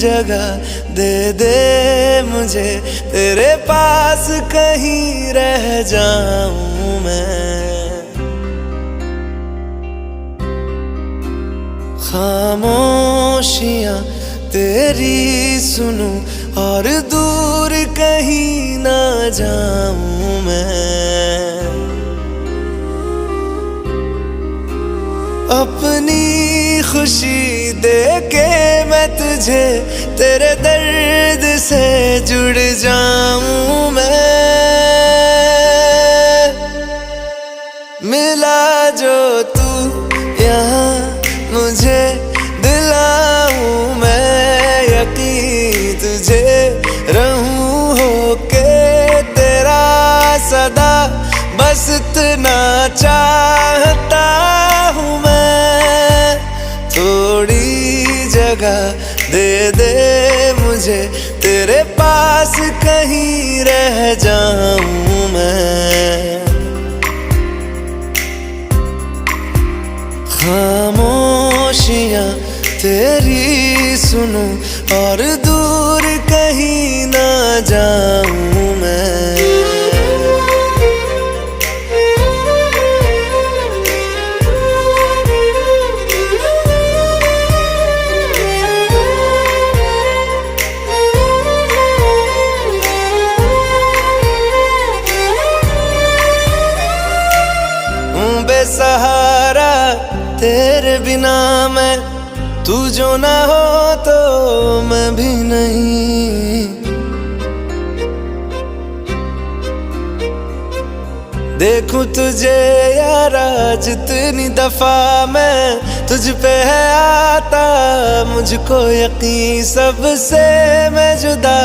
जगह दे दे मुझे, तेरे पास कहीं रह जाऊं मैं। खामोशियाँ तेरी सुनूं और दूर कहीं ना जाऊं मैं। अपनी खुशी दे के मैं तुझे, तेरे दर्द से जुड़ जाऊं मैं। मिला जो तू यहाँ मुझे, दिलाऊं मैं यकीन तुझे, रहूं होके तेरा सदा, बस इतना चाहता हूँ मैं। थोड़ी जगह दे दे मुझे, तेरे पास कहीं रह जाऊं मैं। खामोशियाँ तेरी सुनूं और दूर कहीं ना जाऊं मैं। बेसहारा तेरे बिना मैं, तू जो ना हो तो मैं भी नहीं। देखूं तुझे यारा जितनी दफा मैं, तुझ पे है आता मुझको यकीन, सबसे मैं जुदा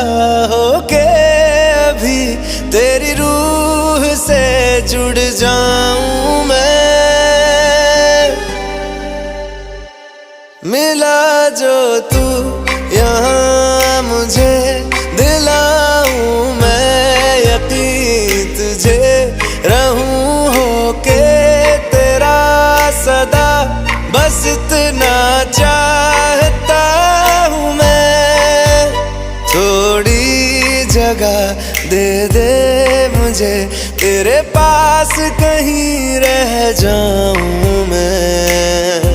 होके अभी तेरी रूह से जुड़ जाऊं मैं। मिला जो तू यहाँ मुझे, दिलाऊं मैं यकीन तुझे, रहूं होके तेरा सदा, बस इतना चाहता हूँ मैं। थोड़ी जगह दे दे मुझे, तेरे पास कहीं रह जाऊं मैं।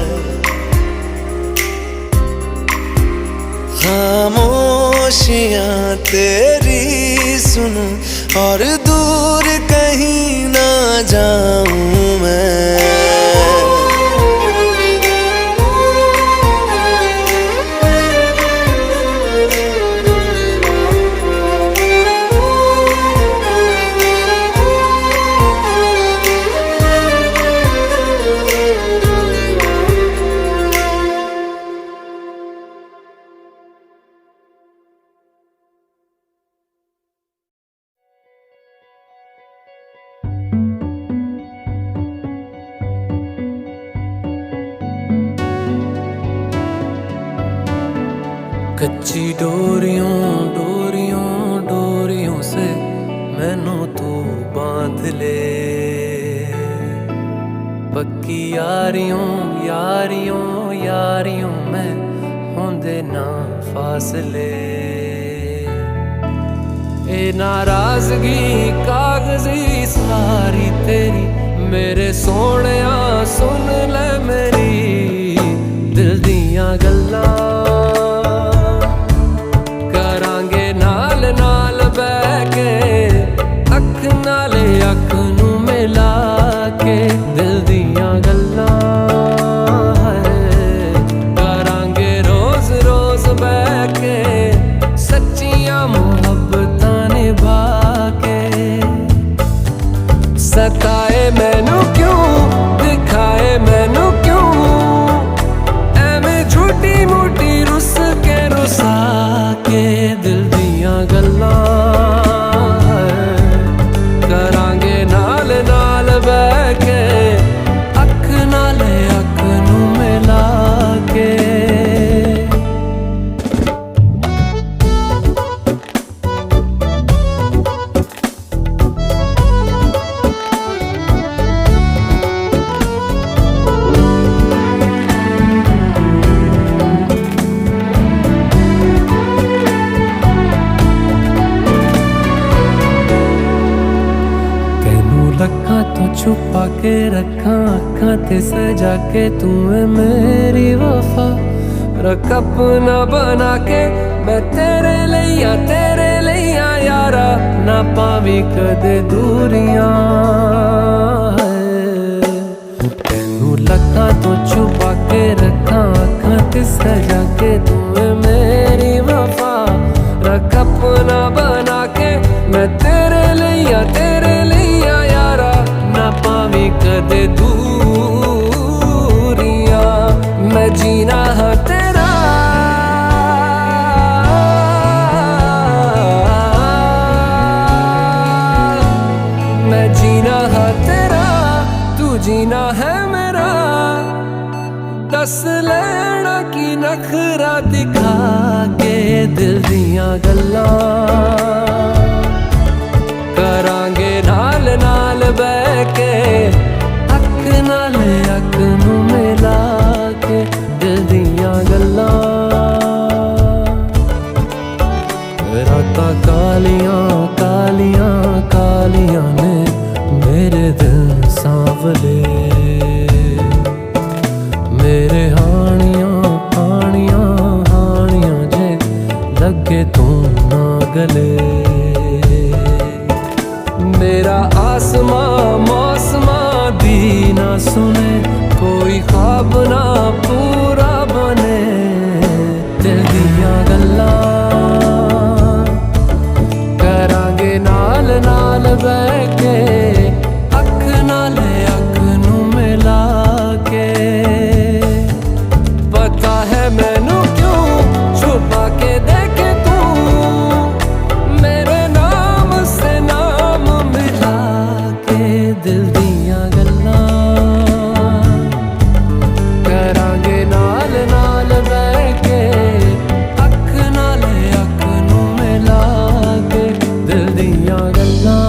खामोशियाँ तेरी सुनूं और दूर कहीं ना जाऊं मैं। कच्ची डोरियों डोरियों डोरियों से मैनू तू बांध ले, पक्की यारियों यारियों यारियों में होंदे ना फासले। ए नाराजगी कागजी सारी तेरी, मेरे सोहणिया सुन ले मेरी दिल दियां गल्लां। अख नाले अख नू मिला के दिल दियां गल्लां करांगे रोज रोज बह के, सच्चियां मुहब्बतां निभा के। सताए मैनू क्यों, दिखाए मैनू के रखा अखां ते सजा के, तू है मेरी वफा रख अपना बना के। मैं तेरे लिया यारा, ना पावी कदे दूरियां। तेनू लखां तो छुपा के रखा अखां ते सजा के, तू है मेरी वफा रख अपना बना के। मैं तेरे लिया यारा, ना पावी कदे दूरियां। मैं जीना है तेरा, मैं जीना है तेरा, तू जीना है मेरा। दस लेना की नखरा दिखा के, दिल दियां गल्लां करांगे नाल नाल बह के। अख नाल अख नू मिला के, दिल दियां गल्लां। रातां कालियां कालियां कालियां ने मेरे दिल सांवले, मेरे हानियां हानियां हानियां जे लगे तू ना गले। मेरा आसमां मौसमां दी ना सुने, कोई ख्वाब ना पूरा बने। दिल दियां गल्लां करांगे नाल नाल बह के। अख नाल अख नू मिला के, पता है मैनू क्यों छुपा के देखे तू, मेरे नाम से नाम मिला के। दिल दियां गल्लां करांगे नाल नाल बह के। अख नाल अख नू मिला के, दिल दियां गल्लां।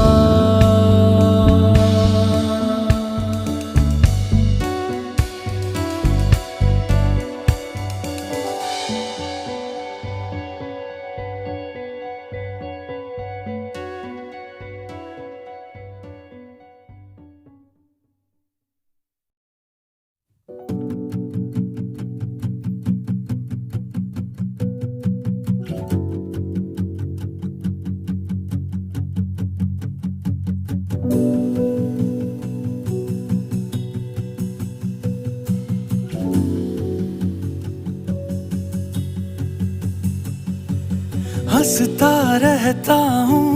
हंसता रहता हूँ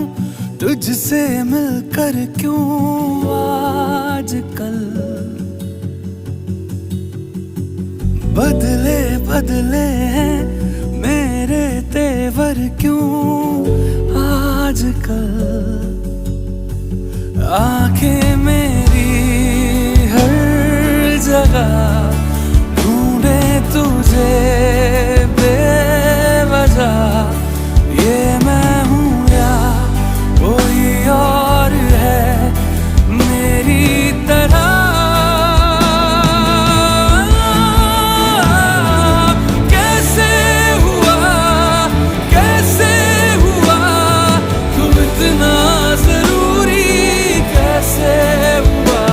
तुझसे मिलकर, क्यों आजकल बदले बदले हैं मेरे तेवर, क्यों आजकल। आंखें मेरी हर जगह ढूंढे तुझे बेवजह। ये मैं हूँ या कोई और है मेरी तरह। कैसे हुआ तुम इतना जरूरी, कैसे हुआ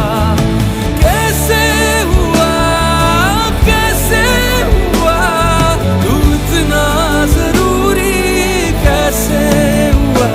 तुम इतना जरूरी, कैसे हुआ।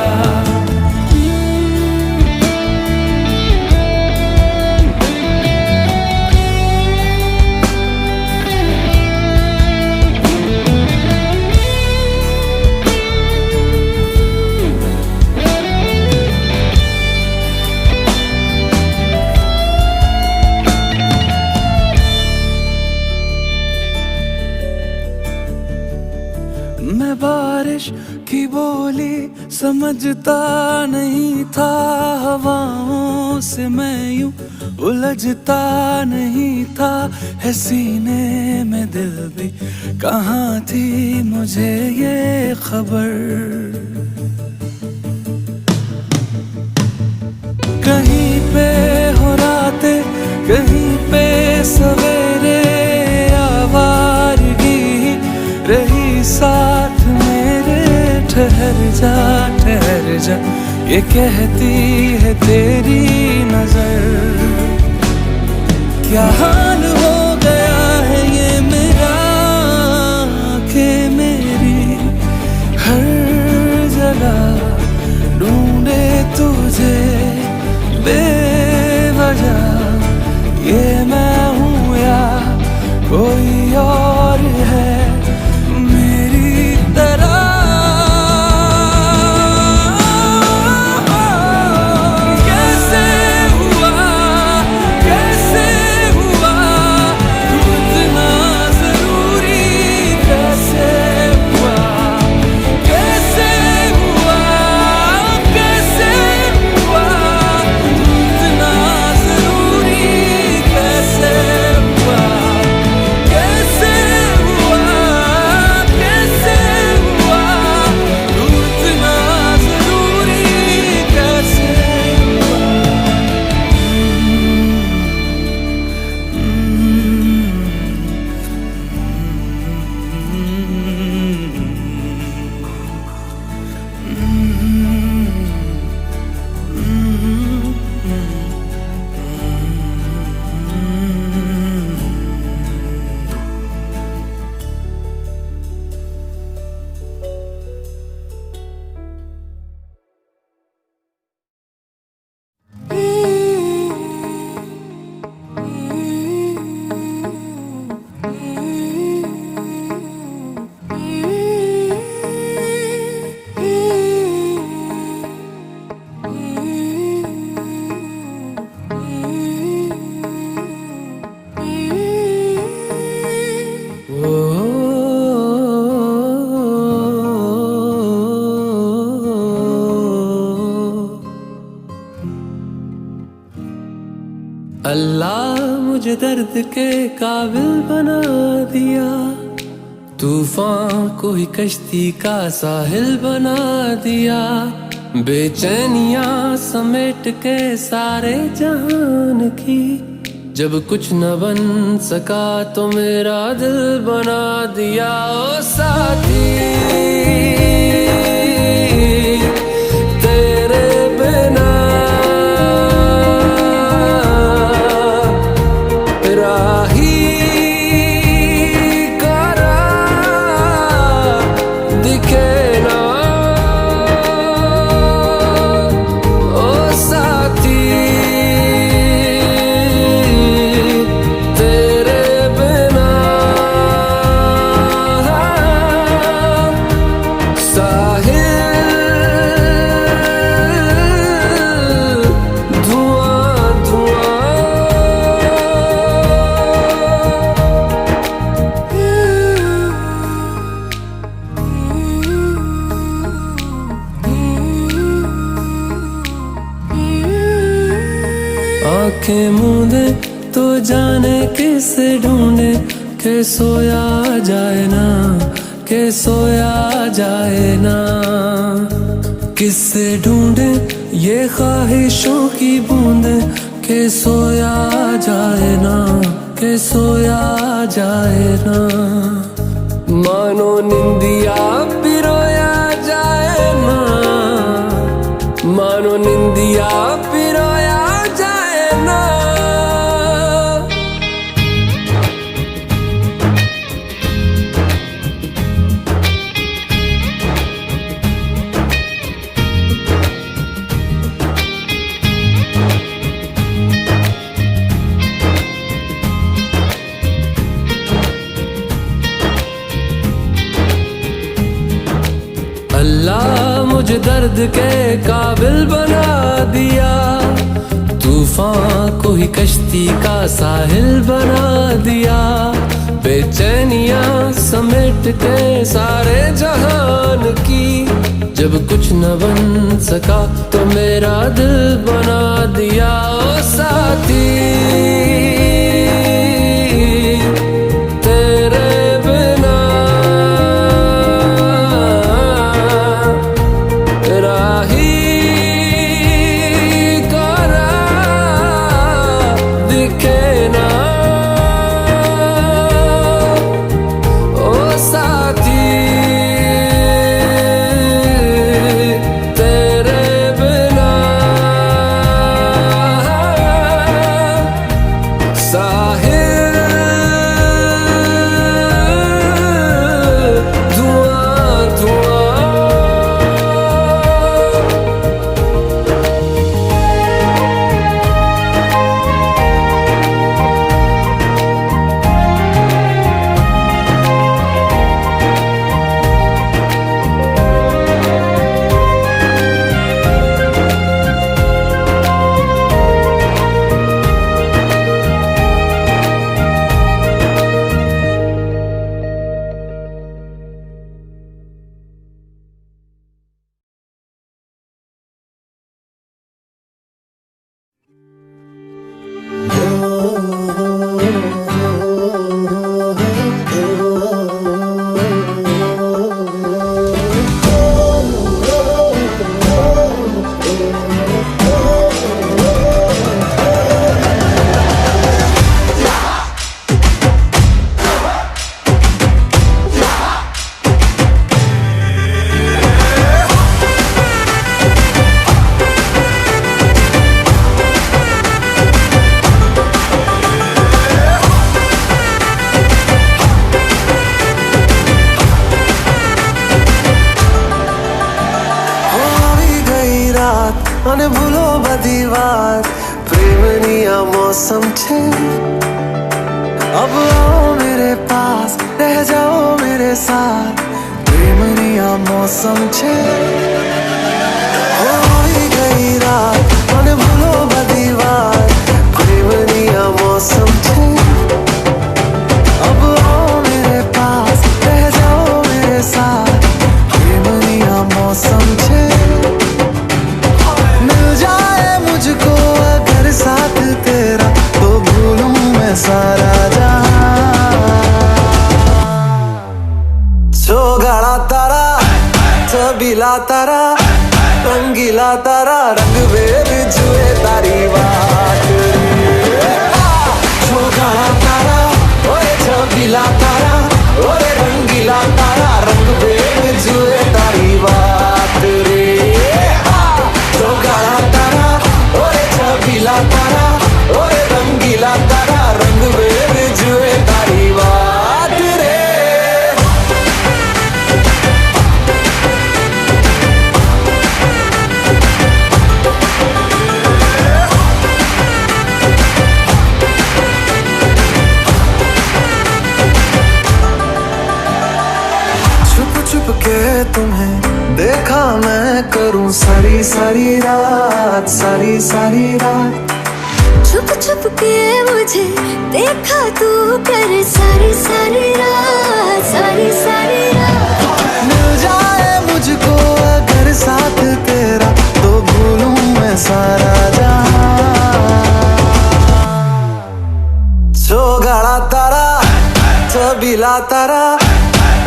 मैं बारिश की बोली समझता नहीं था, हवाओं से मैं यूं उलझता नहीं था। है सीने में दिल भी कहाँ थी मुझे ये खबर। कहीं पे हो रातें कहीं पे सवेरे, आवारगी रही साथ मेरे। ठहर जा ये कहती है तेरी नजर। क्या हाल हो गया है ये मेरा, आँखें मेरी हर जगह ढूंढे तुझे बेवजह। ये मैं हूँ या कोई और है मेरी तरह। कैसे हुआ तू इतना जरूरी, कैसे हुआ तू इतना जरूरी, कैसे हुआ तू इतना जरूरी, कैसे अल्लाह मुझे दर्द के काबिल बना दिया, तूफान को ही कश्ती का साहिल बना दिया। बेचैनियां समेट के सारे जहान की, जब कुछ न बन सका तो मेरा दिल बना दिया। ओ साथी तेरे बिना राही करा दिखे ना। ओ साथी तेरे बिना साहिल धुआं धुआं। आंखें मूंदे तो जाने किसे ढूंढे, के सोया जाए ना, के सोया जाए ना। किससे ढूंढे ये ख्वाहिशों की बूंदे, के सोया जाए ना, के सोया जाए ना। मानो निंदिया पिरोया जाए ना, मानो निंदिया पिरोया जाए ना। अल्लाह मुझे दर्द के काबिल बना दिया, तूफान को ही कश्ती का साहिल बना दिया। बेचैनियां समेट के सारे जहान की, जब कुछ न बन सका तो मेरा दिल बना दिया। ओ साथी तेरे बिना राही करा दिखे ना। ओ साथी तेरे बिना મને ભૂલો બધી વાત પ્રેમની આ મૌસમ છે अब आओ मेरे पास रह जाओ मेरे साथ प्रेमनी आ मौसम छे होई गई रात મને ભૂલો બધી વાત પ્રેમની આ मौसम छे अब आओ मेरे पास रह जाओ मेरे साथ प्रेमनी आ मौसम छे मिल जाए मुझको अगर साथ तेरा तो भूलूं मैं सारा गाड़ा तारा छबीला तारा रंगीला तारा रंग वेद जुए तारी बात गाड़ा तारा ओए छबीला तारा ओए रंगीला तारा रंग वेद जुए तारी बात रे गाड़ा तारा ओए छबीला तारा ओए रंगीला तारा रंग वेद जुए तारी बात रे के तुम्हें देखा मैं करूं सारी सारी रात सारी सारी रात छुप छुप के मुझे देखा तू कर सारी सारी रात सारी सारी रात मिल जाए मुझको अगर साथ तेरा तो भूलूं मैं सारा जहां गाड़ा तारा छबीला तारा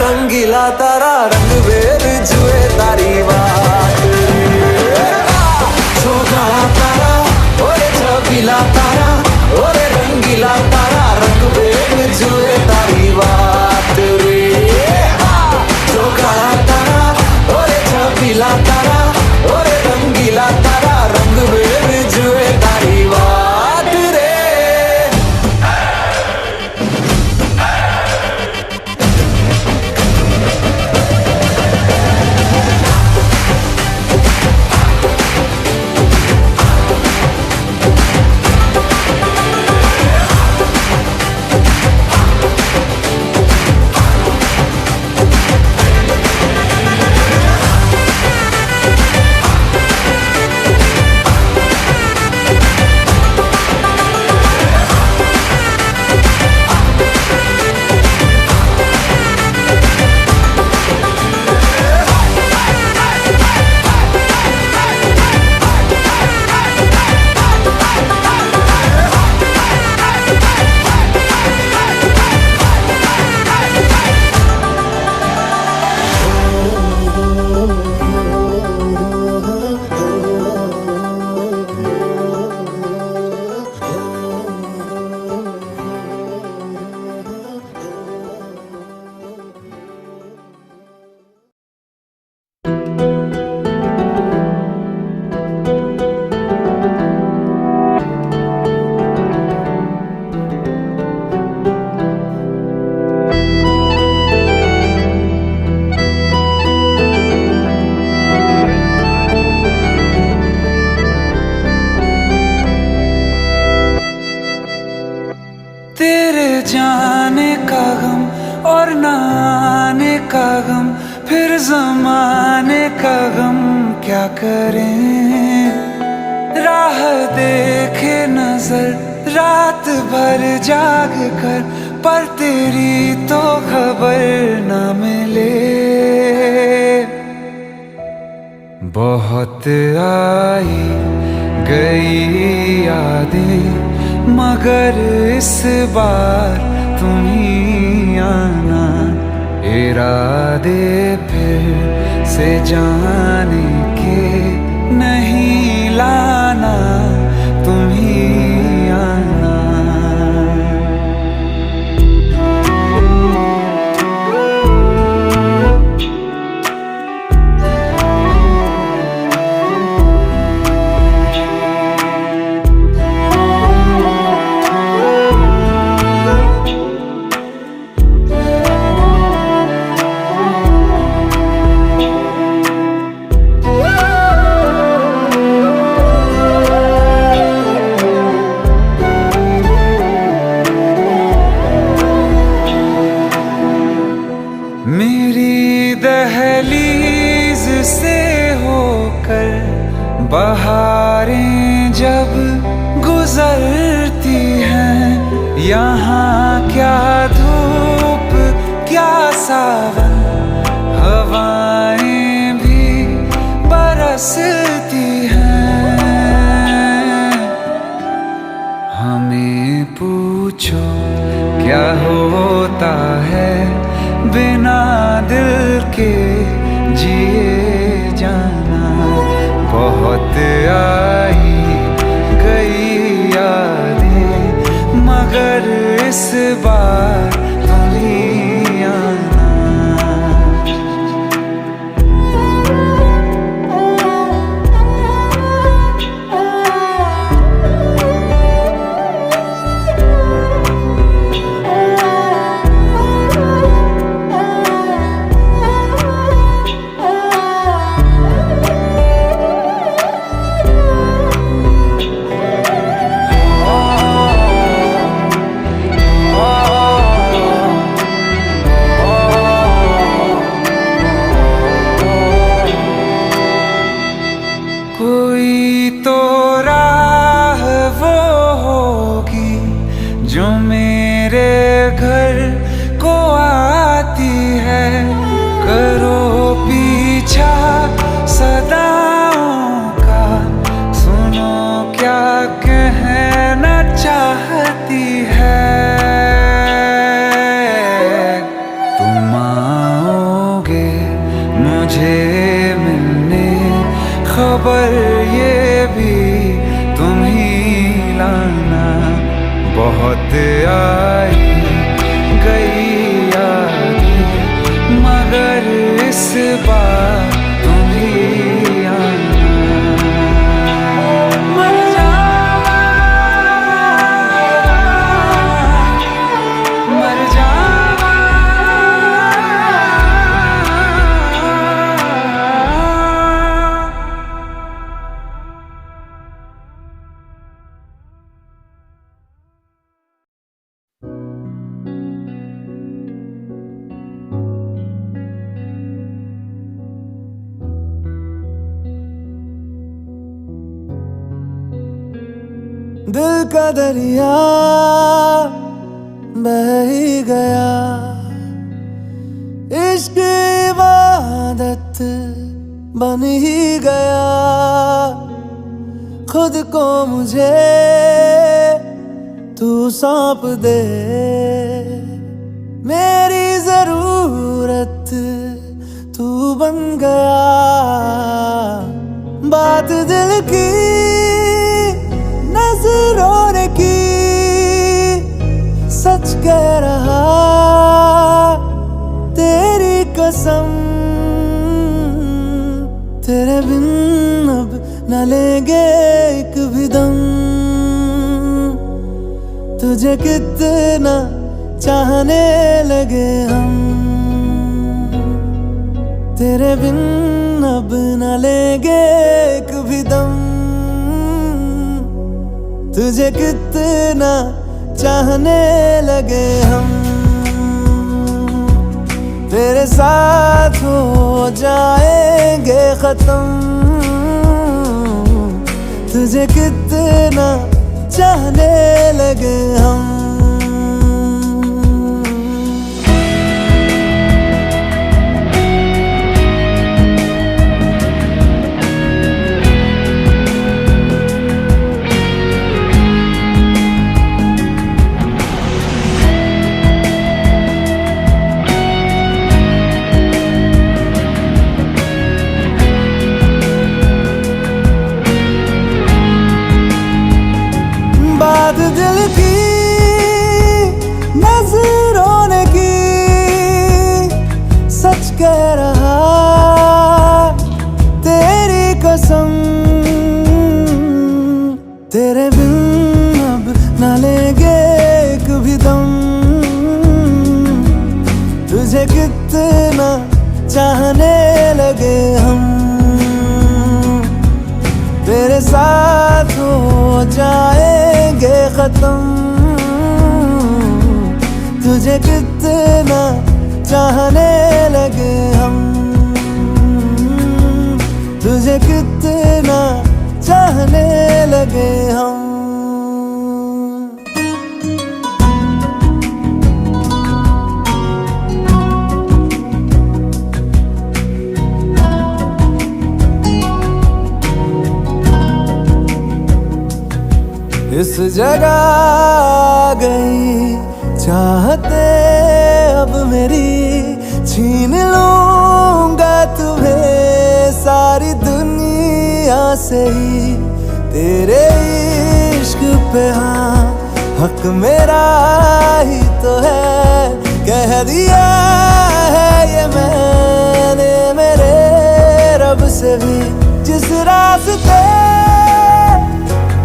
रंगीला तारा रंग वेद जुए तारी बात गाड़ा तारा ओए छबीला तारा ओए रंगीला तारा रंग वेद जुए तारी बात रे गाड़ा तारा ओए छबीला तारा ओए रंगीला तारा रंग वेद जुए तारी बात रे जाने का गम और न आने का गम फिर जमाने का गम क्या करें राह देखे नजर रात भर जाग कर पर तेरी तो खबर न मिले बहुत आई गई यादें मगर इस बार तुम ही आना इरादे फिर से जाने के नहीं लाना तुम ही आना मेरी दहलीज से होकर बहारें जब गुजरती हैं, यहाँ क्या धूप क्या सावन, हवाएं भी बरसती हैं। हमें पूछो क्या होता है बिना दिल के जिए जाना। बहुत आई गई यादें मगर इस बार तुम ही आना। कोई तो राह वो होगी जो मेरे घर को आती है। करो पीछा सदाओं का, सुनो क्या कहना चाहती है। तुम आओगे मुझे मिलने, खबर ये भी तुम ही लाना। बहुत आई गई यादें मगर इस बार तुम ही आना। मर जावा, मर जावा। दिल का दरिया बह ही गया, इश्क इबादत बन ही गया। खुद को मुझे तू सौंप दे, मेरी जरूरत तू बन गया। बात दिल की नजरों ने की, सच कह रहा तेरी कसम। तेरे बिन अब न लेंगे एक भी दम। तुझे कितना चाहने लगे हम, तेरे बिन अब न लेंगे एक भी दम। तुझे कितना चाहने लगे हम, तेरे साथ हो जाएंगे खत्म। तुझे कितना चाहने लगे हम। बात दिल की नजरों ने की, सच कह रहा तेरी कसम। तेरे बिन अब न लेंगे एक भी दम। तुझे कितना चाहने लगे हम, तेरे साथ हो जाएंगे खत्म। तुझे कितना चाहने लगे हम, तुझे कितना चाहने लगे हम। इस जगह गई चाहते अब मेरी, छीन लूंगा तुम्हें सारी दुनिया से ही। तेरे इश्क पे हाँ हक मेरा ही तो है, कह दिया है ये मैंने मेरे रब से भी। जिस रास्ते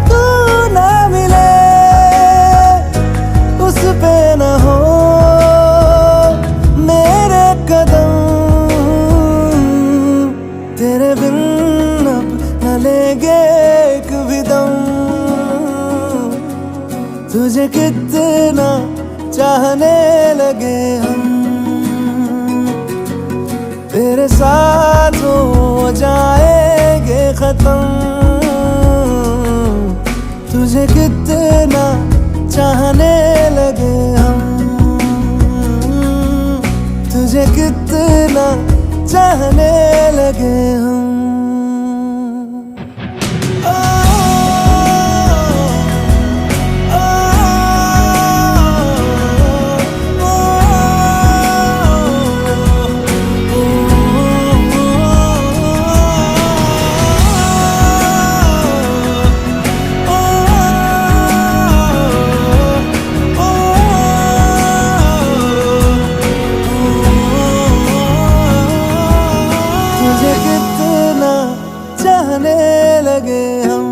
तू ना मिले उस पे न हो मेरे कदम, तेरे बिन अब न लेंगे एक भी दम। तुझे कितना चाहने लगे हम, तेरे साथ हो जाएंगे खत्म। तुझे कितना चाहने लगे हम, तुझे कितना चाहने लगे हम। तुझे कितना चाहने लगे हम।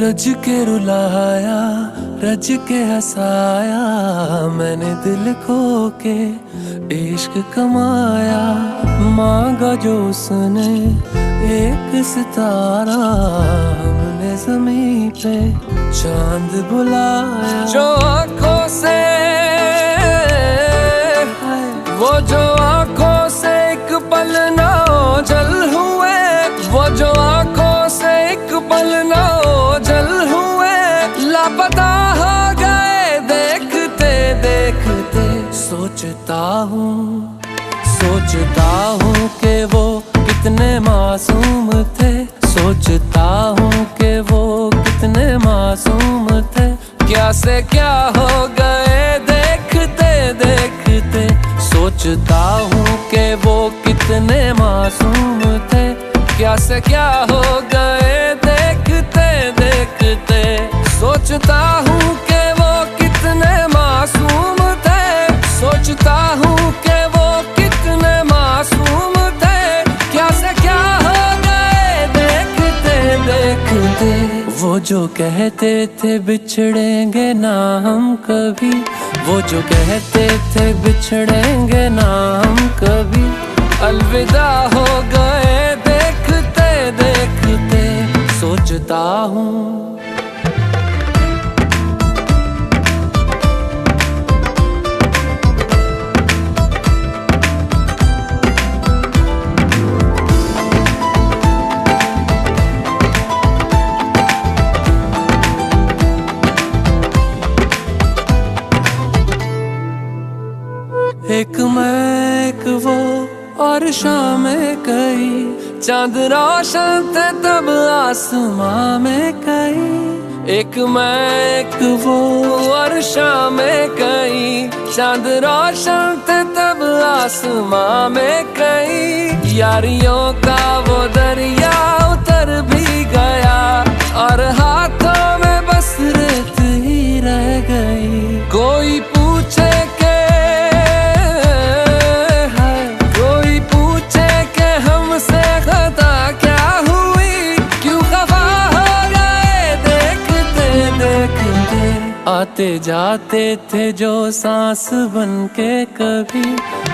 रज के रुलाया, रज के हंसाया, मैंने दिल खो के इश्क कमाया। मांगा जो उसने एक सितारा, हमने ज़मीं पे चांद बुलाया। जो आँखों से वो जो आँखों से एक पल ना ओझल हुए, वो जो आँखों से एक पल ना ओझल हुए, लापता हो गए देखते देखते। सोचता हूँ कि वो कितने मासूम थे, सोचता हूँ कि वो कितने मासूम थे। क्या से क्या हो गए देखते देखते। सोचता हूँ कि वो कितने मासूम थे, क्या से क्या हो गए देखते देखते। सोचता हूँ कि वो कितने मासूम थे, सोचता हूँ कि वो कितने मासूम थे। क्या से क्या हो गए देखते देखते। वो जो कहते थे बिछड़ेंगे ना हम कभी, वो जो कहते थे बिछड़ेंगे ना हम कभी, अलविदा हो गए देखते देखते। सोचता हूँ एक मैं एक वो और शामें कई, चांद रोशन थे तब आसमां में कई। एक मैं एक वो और शामें कई, चांद रोशन थे तब आसमां में कई। यारियों का वो दरिया उतर भी गया, और हाथों में बस रेत ही रह गई। कोई पूछे के आते जाते थे जो सांस बन के कभी,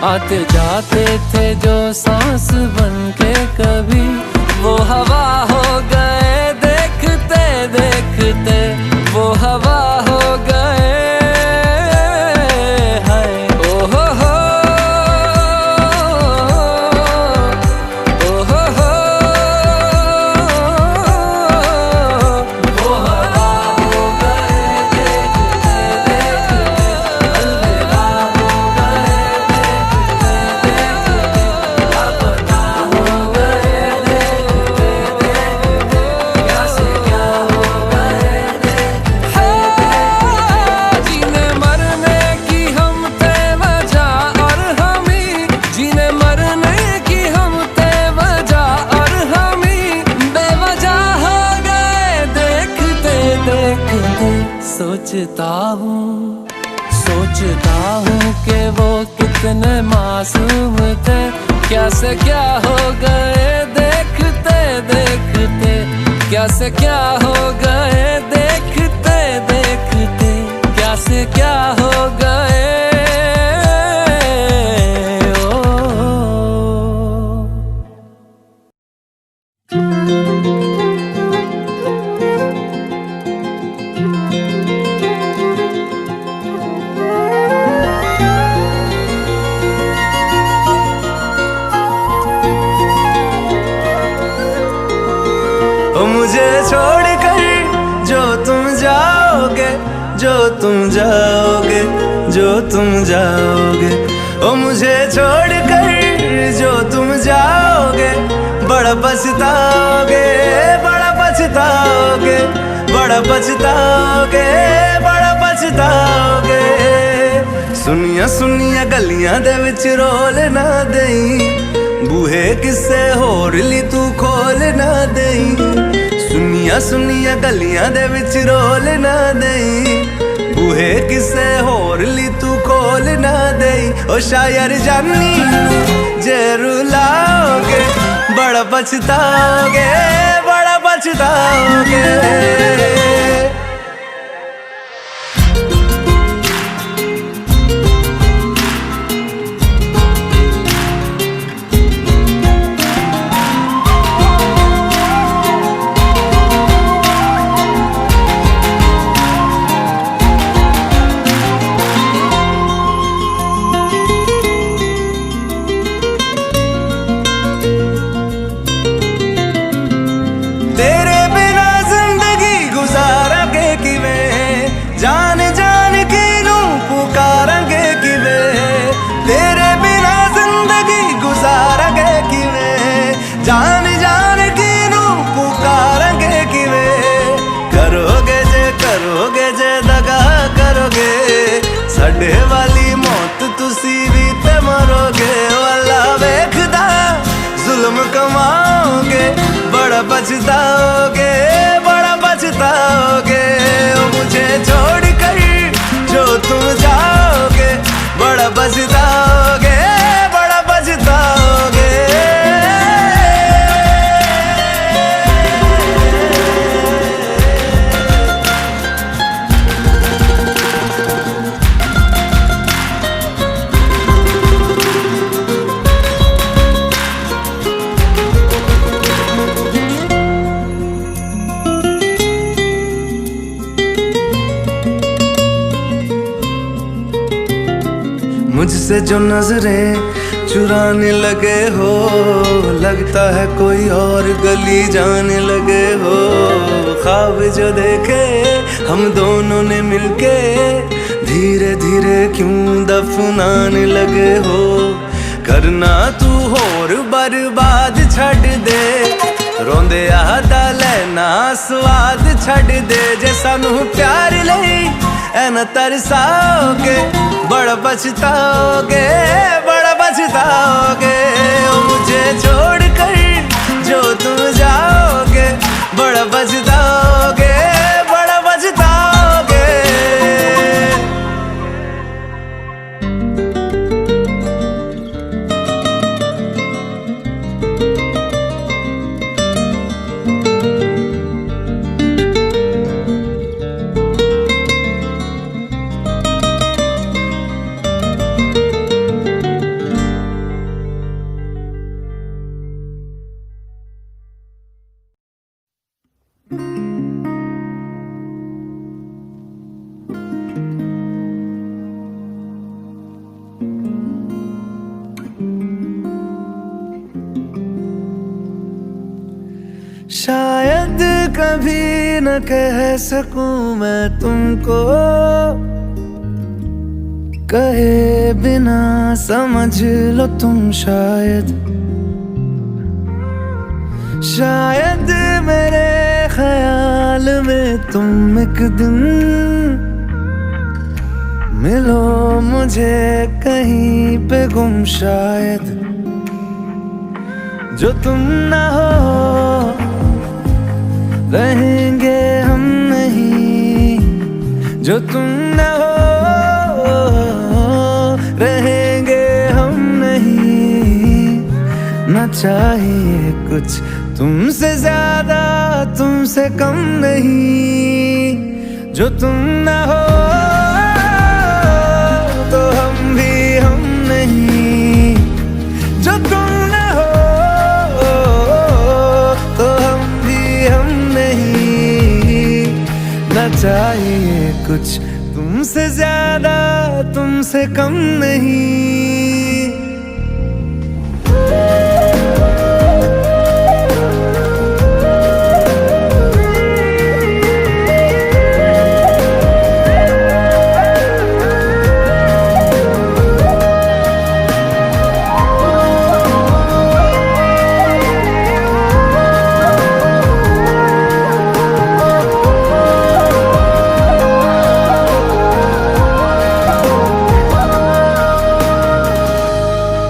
आते जाते थे जो सांस बन के कभी, वो हवा हो गए देखते देखते, वो हवा हो गए। सोचता हूँ कि वो कितने मासूम थे, क्या से क्या हो गए देखते देखते, क्या से क्या हो गए देखते देखते, क्या से क्या हो गए। मुझे छोड़कर जो तुम जाओगे, जो तुम जाओगे, जो तुम जाओगे, ओ मुझे छोड़कर जो तुम जाओगे, बड़ा पछताओगे, बड़ा पछताओगे, बड़ा पछताओगे, बड़ा पछताओगे। सुनिया सुनिया गलियां दे विच रोल ना देई, बूहे किसे होर ली तू खोल ना देई। सुनिया सुनिया गलियां दे विच रोल ना देई, बूहे किसे होर ली तू खोल ना देई। ओ शायर जानी जे रुलाओगे, बड़ा पछताओगे, बड़ा पछताओगे। साडे वाली मौत तुसी भी ते मरोगे, वाला वेखदा जुल्म कमाओगे, बड़ा पछताओगे, बड़ा पछताओगे। ओ मुझे छोड़ कर जो तुम जाओगे, बड़ा पछताओगे, बड़ा पछताओगे। मुझसे जो नजरें चुराने लगे हो, लगता है कोई और गली जाने लगे हो। ख्वाब जो देखे हम दोनों ने मिलके, धीरे धीरे क्यों दफनाने लगे हो। करना तू होर बर्बाद छड़ दे, रोंदे आदा लेना स्वाद छड़ दे। जे सानू प्यार लई ऐना तरसाओगे, बड़ा पछताओगे, बड़ा पछताओगे। ओ मुझे छोड़ कर जो तुम जाओगे, बड़ा पछताओगे, बड़ा पछताओगे। कभी न कह सकूं मैं तुमको, कहे बिना समझ लो तुम शायद, शायद मेरे ख्याल में तुम एक दिन मिलो मुझे कहीं पे गुम शायद। जो तुम ना हो रहेंगे हम नहीं, जो तुम ना हो रहेंगे हम नहीं। ना चाहिए कुछ तुमसे ज्यादा तुमसे कम नहीं। जो तुम ना हो तो हम भी हम नहीं, जो तुम ना हो तो हम भी हम नहीं। ना चाहिए कुछ तुमसे ज्यादा तुमसे कम नहीं।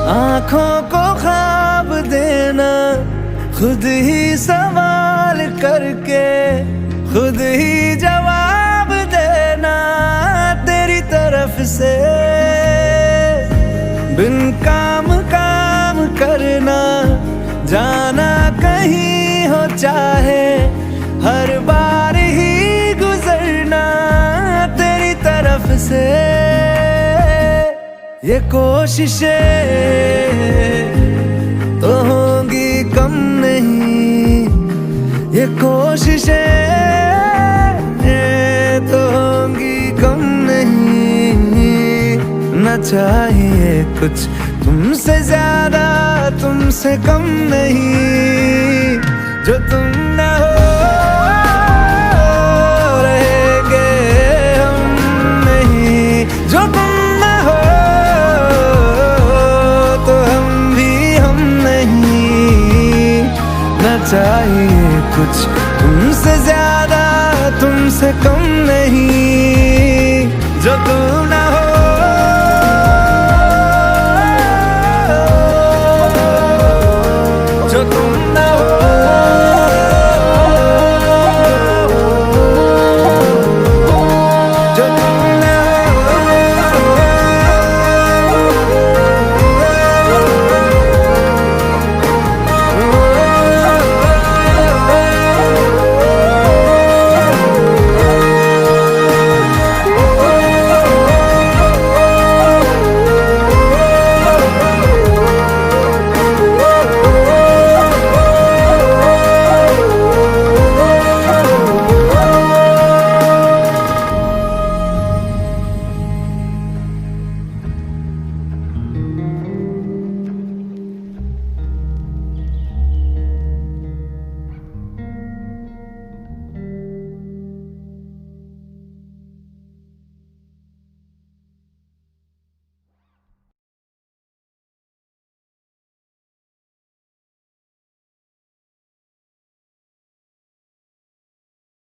आँखों को ख्वाब देना, खुद ही सवाल करके खुद ही जवाब देना तेरी तरफ से। बिन काम काम करना, जाना कहीं हो चाहे, हर बार ही गुजरना तेरी तरफ से। ये कोशिशें तो होंगी कम नहीं, ये कोशिशें तो होंगी कम नहीं। न चाहिए कुछ तुमसे ज्यादा तुमसे कम नहीं। जो तुम ना हो रहेंगे हम नहीं, जो तुम चाहिए कुछ तुमसे ज्यादा तुमसे कम